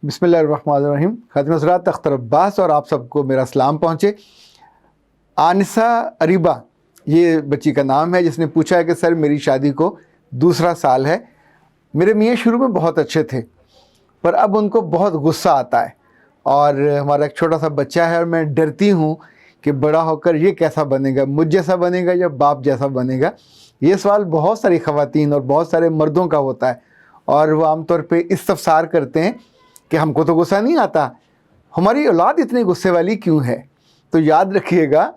बिस्मिल्लाहिर्रहमानिर्रहीम। खातिन हज़रात, अख्तर अब्बास और आप सबको मेरा सलाम पहुँचे। आनिसा अरीबा ये बच्ची का नाम है, जिसने पूछा है कि सर मेरी शादी को दूसरा साल है। मेरे मियाँ शुरू में बहुत अच्छे थे, पर अब उनको बहुत गुस्सा आता है और हमारा एक छोटा सा बच्चा है और मैं डरती हूँ कि बड़ा होकर ये कैसा बनेगा, मुझ जैसा बनेगा या बाप जैसा बनेगा। ये सवाल बहुत सारी ख़वातीन और बहुत सारे मर्दों का होता है और वो आमतौर पे इस्तफसार करते हैं कि हमको तो गुस्सा नहीं आता, हमारी औलाद इतनी गुस्से वाली क्यों है। तो याद रखिएगा,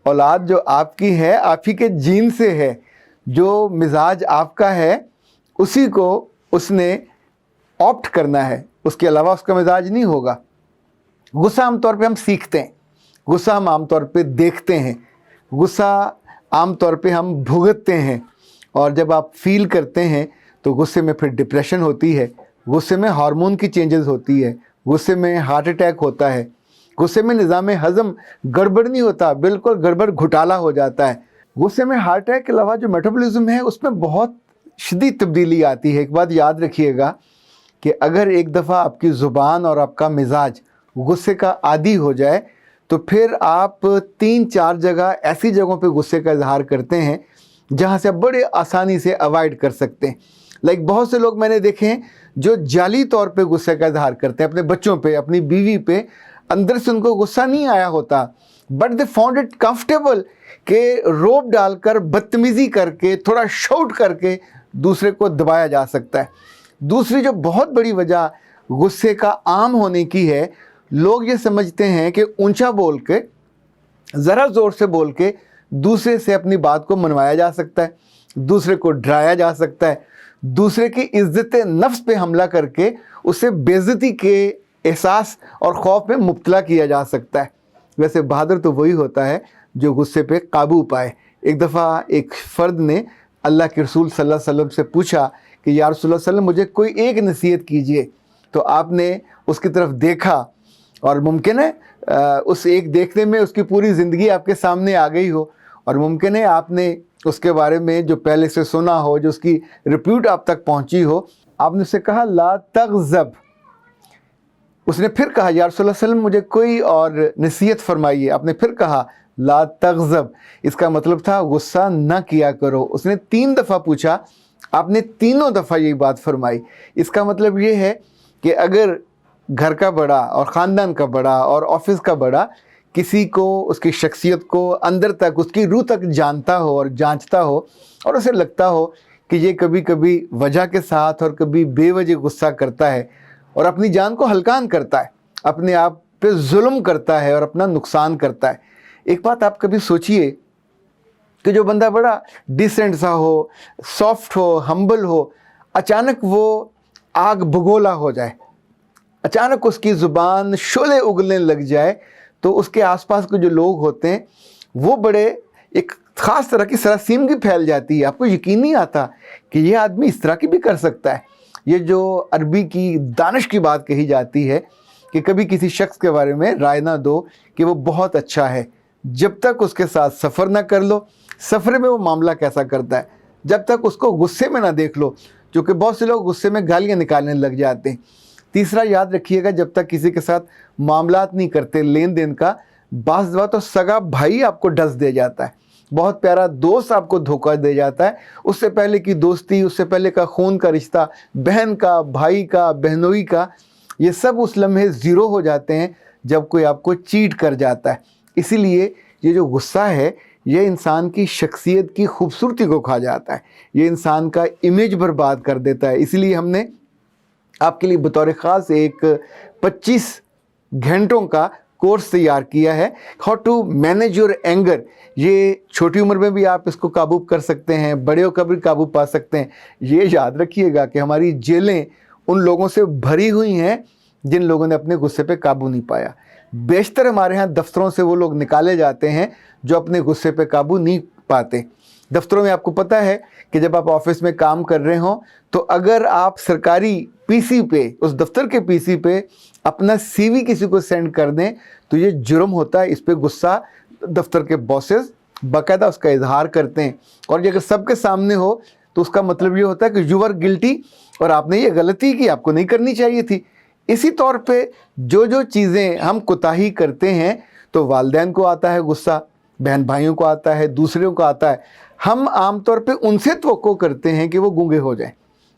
औलाद जो आपकी है आप ही के जीन से है। जो मिजाज आपका है उसी को उसने ऑप्ट करना है, उसके अलावा उसका मिजाज नहीं होगा। गुस्सा आमतौर पे हम सीखते हैं, गुस्सा हम आमतौर पे देखते हैं, गुस्सा आमतौर पे हम भुगतते हैं। और जब आप फील करते हैं तो गुस्से में फिर डिप्रेशन होती है, गुस्से में हार्मोन की चेंजेस होती है, गुस्से में हार्ट अटैक होता है, गुस्से में निज़ाम हज़म गड़बड़ नहीं होता, बिल्कुल गड़बड़ घोटाला हो जाता है। गुस्से में हार्ट अटैक के अलावा जो मेटाबॉलिज्म है उसमें बहुत शदीद तब्दीली आती है। एक बात याद रखिएगा कि अगर एक दफ़ा आपकी ज़ुबान और आपका मिजाज गुस्से का आदी हो जाए तो फिर आप 3-4 जगह ऐसी जगहों पे गुस्से का इजहार करते हैं जहाँ से आप बड़े आसानी से अवॉइड कर सकते हैं। लाइक बहुत से लोग मैंने देखे हैं जो जाली तौर पे गुस्से का इजहार करते हैं अपने बच्चों पे, अपनी बीवी पे। अंदर से उनको गुस्सा नहीं आया होता, but they found it comfortable कि रोब डालकर, बदतमीज़ी करके, थोड़ा शाउट करके दूसरे को दबाया जा सकता है। दूसरी जो बहुत बड़ी वजह गुस्से का आम होने की है, लोग ये समझते हैं कि ऊंचा बोल के, ज़रा ज़ोर से बोल के दूसरे से अपनी बात को मनवाया जा सकता है, दूसरे को डराया जा सकता है, दूसरे की इज्जत नफ्स पे हमला करके उसे बेइज्जती के एहसास और खौफ में मुब्तला किया जा सकता है। वैसे बहादुर तो वही होता है जो गुस्से पे काबू पाए। एक दफ़ा एक फ़र्द ने अल्लाह के रसूल सल्लल्लाहु अलैहि वसल्लम से पूछा कि या रसूल अल्लाह, मुझे कोई एक नसीहत कीजिए। तो आपने उसकी तरफ देखा और मुमकिन है उस एक देखने में उसकी पूरी ज़िंदगी आपके सामने आ गई हो, और मुमकिन है आपने उसके बारे में जो पहले से सुना हो, जो उसकी रिप्यूट आप तक पहुंची हो। आपने उससे कहा ला तग़ज़ब। उसने फिर कहा या रसूल अल्लाह सल्लम, मुझे कोई और नसीहत फरमाइए। आपने फिर कहा ला तग़ज़ब। इसका मतलब था गुस्सा न किया करो। उसने 3 दफ़ा पूछा, आपने तीनों दफ़ा यही बात फरमाई। इसका मतलब ये है कि अगर घर का बड़ा और ख़ानदान का बड़ा और ऑफिस का बड़ा किसी को, उसकी शख्सियत को अंदर तक, उसकी रूह तक जानता हो और जांचता हो, और उसे लगता हो कि ये कभी कभी वजह के साथ और कभी बेवजह गुस्सा करता है और अपनी जान को हल्कान करता है, अपने आप पे जुल्म करता है और अपना नुकसान करता है। एक बात आप कभी सोचिए कि जो बंदा बड़ा डिसेंट सा हो, सॉफ्ट हो, हम्बल हो, अचानक वो आग भगोला हो जाए, अचानक उसकी ज़ुबान शोले उगलने लग जाए, तो उसके आसपास के जो लोग होते हैं वो बड़े एक ख़ास तरह की सरासीमगी फैल जाती है। आपको यकीन नहीं आता कि ये आदमी इस तरह की भी कर सकता है। ये जो अरबी की दानिश की बात कही जाती है कि कभी किसी शख्स के बारे में राय ना दो कि वो बहुत अच्छा है, जब तक उसके साथ सफ़र ना कर लो, सफ़र में वो मामला कैसा करता है, जब तक उसको गुस्से में ना देख लो, क्योंकि बहुत से लोग गुस्से में गालियाँ निकालने लग जाते हैं। तीसरा याद रखिएगा, जब तक किसी के साथ मामलात नहीं करते, लेन देन का, बाज़ दफ़ा तो सगा भाई आपको डस दे जाता है, बहुत प्यारा दोस्त आपको धोखा दे जाता है। उससे पहले की दोस्ती, उससे पहले का खून का रिश्ता, बहन का, भाई का, बहनोई का, ये सब उस लम्हे ज़ीरो हो जाते हैं जब कोई आपको चीट कर जाता है। इसीलिए ये जो गुस्सा है ये इंसान की शख्सियत की खूबसूरती को खा जाता है, ये इंसान का इमेज बर्बाद कर देता है। इसीलिए हमने आपके लिए बतौर ख़ास एक 25 घंटों का कोर्स तैयार किया है, how to manage your anger. ये छोटी उम्र में भी आप इसको काबू कर सकते हैं, बड़े होकर भी काबू पा सकते हैं। ये याद रखिएगा कि हमारी जेलें उन लोगों से भरी हुई हैं जिन लोगों ने अपने गुस्से पे काबू नहीं पाया। बेशतर हमारे यहाँ दफ्तरों से वो लोग निकाले जाते हैं जो अपने गुस्से पे काबू नहीं पाते। दफ्तरों में आपको पता है कि जब आप ऑफिस में काम कर रहे हो तो अगर आप सरकारी पीसी पे, उस दफ्तर के पीसी पे अपना सीवी किसी को सेंड कर दें तो ये जुर्म होता है। इस पे गुस्सा दफ्तर के बॉसेस बाकायदा उसका इजहार करते हैं, और ये अगर सबके सामने हो तो उसका मतलब ये होता है कि यू आर गिल्टी और आपने ये गलती की, आपको नहीं करनी चाहिए थी। इसी तौर पे जो जो चीज़ें हम कोताही करते हैं तो वालिदैन को आता है गुस्सा, बहन भाइयों को आता है, दूसरों को आता है। हम आमतौर पे उनसे तवक्को करते हैं कि वो गूंगे हो जाएं,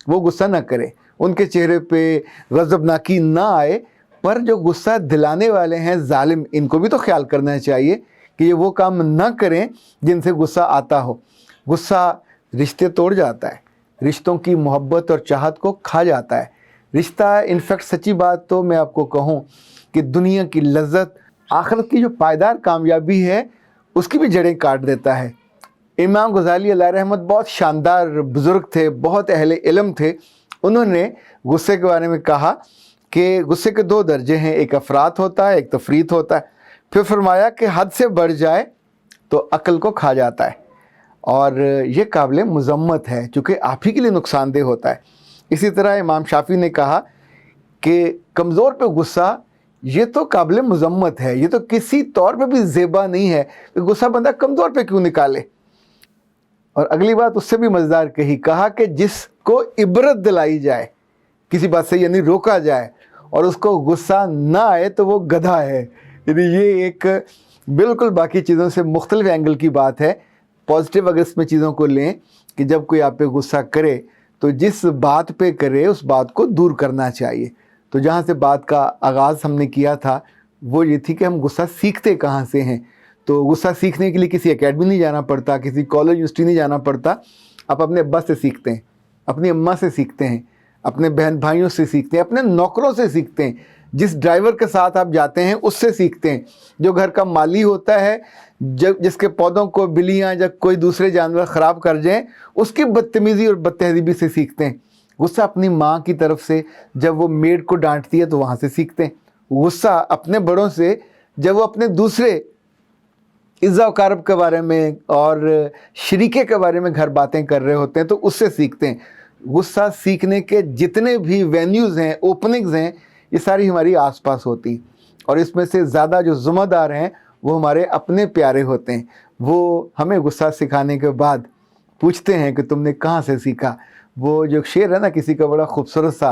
वो गुस्सा ना करें, उनके चेहरे पे गज़बनाकी ना आए। पर जो गुस्सा दिलाने वाले हैं जालिम, इनको भी तो ख्याल करना चाहिए कि ये वो काम ना करें जिनसे गुस्सा आता हो। गुस्सा रिश्ते तोड़ जाता है, रिश्तों की मोहब्बत और चाहत को खा जाता है। रिश्ता इनफैक्ट सच्ची बात तो मैं आपको कहूँ कि दुनिया की लज्जत, आखिरत की जो पायदार कामयाबी है उसकी भी जड़ें काट देता है। इमाम गज़ाली अलैह रहमत बहुत शानदार बुज़ुर्ग थे, बहुत अहले इल्म थे। उन्होंने गुस्से के बारे में कहा कि गुस्से के दो दर्जे हैं, एक अफरात होता है, एक तफरीत होता है। फिर फरमाया कि हद से बढ़ जाए तो अक्ल को खा जाता है और ये काबिल मज़म्मत है चूँकि आप ही के लिए नुकसानदेह होता है। इसी तरह इमाम शाफी ने कहा कि कमज़ोर पे गुस्सा ये तो काबिल मज़म्मत है, ये तो किसी तौर पे भी ज़ेबा नहीं है कि गुस्सा बंदा कमज़ोर पे क्यों निकाले। और अगली बात उससे भी मज़ेदार कही, कहा कि जिसको इबरत दिलाई जाए किसी बात से, यानी रोका जाए और उसको गुस्सा ना आए तो वो गधा है। यानी ये एक बिल्कुल बाकी चीज़ों से मुख्तलिफ एंगल की बात है। पॉजिटिव अगर इसमें चीज़ों को लें कि जब कोई आप पे गुस्सा करे तो जिस बात पे करे उस बात को दूर करना चाहिए। तो जहाँ से बात का आगाज़ हमने किया था वो ये थी कि हम गुस्सा सीखते कहाँ से हैं। तो गुस्सा सीखने के लिए किसी एकेडमी नहीं जाना पड़ता, किसी कॉलेज यूनिवर्सिटी नहीं जाना पड़ता। आप अपने अब्बा से सीखते हैं, अपनी अम्मा से सीखते हैं, अपने बहन भाइयों से सीखते हैं, अपने नौकरों से सीखते हैं, जिस ड्राइवर के साथ आप जाते हैं उससे सीखते हैं, जो घर का माली होता है, जब जिसके पौधों को बिल्लियाँ या कोई दूसरे जानवर ख़राब कर जाएं उसकी बदतमीज़ी और बदतहज़ीबी से सीखते हैं। गुस्सा अपनी माँ की तरफ से जब वो मेड को डांटती है तो वहाँ से सीखते हैं। गुस्सा अपने बड़ों से जब वो अपने दूसरे इज़्ज़ा वकारब के बारे में और शरीके के बारे में घर बातें कर रहे होते हैं तो उससे सीखते हैं। गुस्सा सीखने के जितने भी वेन्यूज़ हैं, ओपनिंग्स हैं, ये सारी हमारी आसपास होती और इसमें से ज़्यादा जो ज़िम्मेदार हैं वो हमारे अपने प्यारे होते हैं। वो हमें गुस्सा सिखाने के बाद पूछते हैं कि तुमने कहाँ से सीखा। वो जो शेर है ना किसी का बड़ा खूबसूरत सा,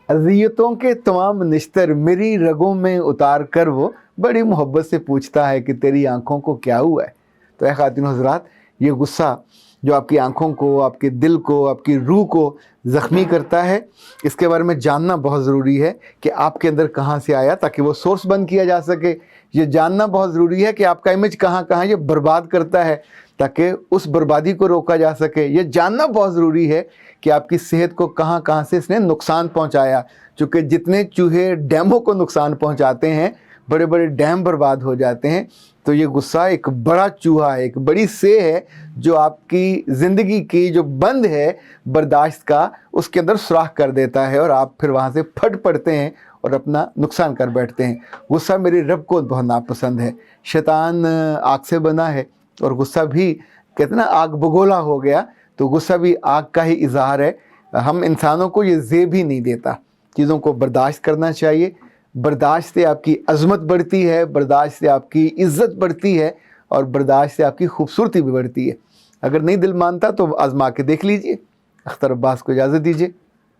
अज़ियतों के तमाम निश्तर मेरी रगों में उतार कर वो बड़ी मोहब्बत से पूछता है कि तेरी आँखों को क्या हुआ है। तो ऐ ख़ातिन हज़रात, ये गुस्सा जो आपकी आँखों को, आपके दिल को, आपकी रूह को ज़ख्मी करता है, इसके बारे में जानना बहुत ज़रूरी है कि आपके अंदर कहाँ से आया ताकि वो सोर्स बंद किया जा सके। ये जानना बहुत ज़रूरी है कि आपका इमेज कहाँ कहाँ ये बर्बाद करता है ताकि उस बर्बादी को रोका जा सके। ये जानना बहुत ज़रूरी है कि आपकी सेहत को कहाँ कहाँ से इसने नुकसान पहुँचाया, चूँकि जितने चूहे डैमों को नुकसान पहुँचाते हैं, बड़े बड़े डैम बर्बाद हो जाते हैं। तो ये गुस्सा एक बड़ा चूहा है, एक बड़ी से है जो आपकी ज़िंदगी की जो बंद है बर्दाश्त का, उसके अंदर सुराख कर देता है और आप फिर वहाँ से फट पड़ते हैं और अपना नुकसान कर बैठते हैं। गुस्सा मेरे रब को बहुत नापसंद है। शैतान आग से बना है और गुस्सा भी कहते ना आग बगोला हो गया, तो गुस्सा भी आग का ही इजहार है। हम इंसानों को ये ज़ेब ही नहीं देता, चीज़ों को बर्दाश्त करना चाहिए। बर्दाश्त से आपकी अज़मत बढ़ती है, बर्दाश्त से आपकी इज़्ज़त बढ़ती है और बर्दाश्त से आपकी खूबसूरती भी बढ़ती है। अगर नहीं दिल मानता तो आज़मा के देख लीजिए। अख्तर अब्बास को इजाज़त दीजिए।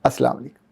अस्सलाम वालेकुम।